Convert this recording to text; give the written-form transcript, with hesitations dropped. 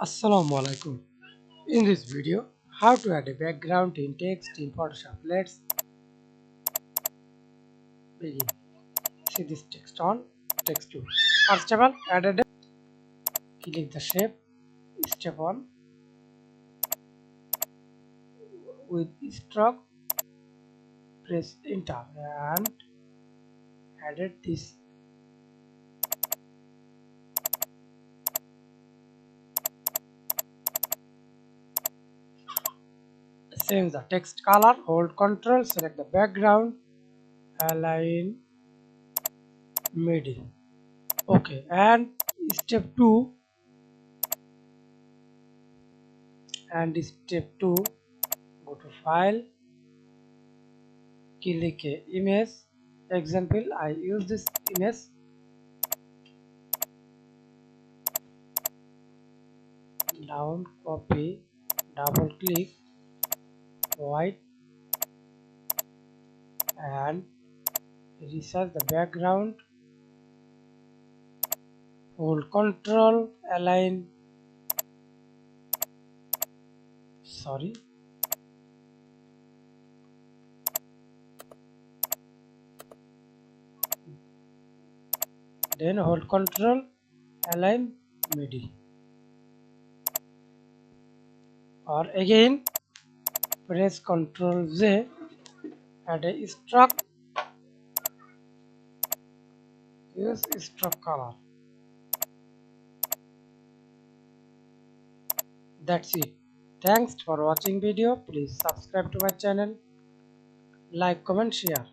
Assalamu Walaikum. In this video, how to add a background in text in Photoshop. Let's begin. See this text on text tool. First of all, click the shape. Step 1 with stroke. Press enter and added this. Change the text color. Hold Ctrl. Select the background. Align middle. Okay, and step 2 go to file, click a image. Example, I use this image. Down, copy, double click, white, and resize the background. Hold Ctrl, align. Then hold Ctrl, align middle. Or again, press Ctrl J, add a stroke, use stroke color. That's it. Thanks for watching video. Please subscribe to my channel, like, comment, share.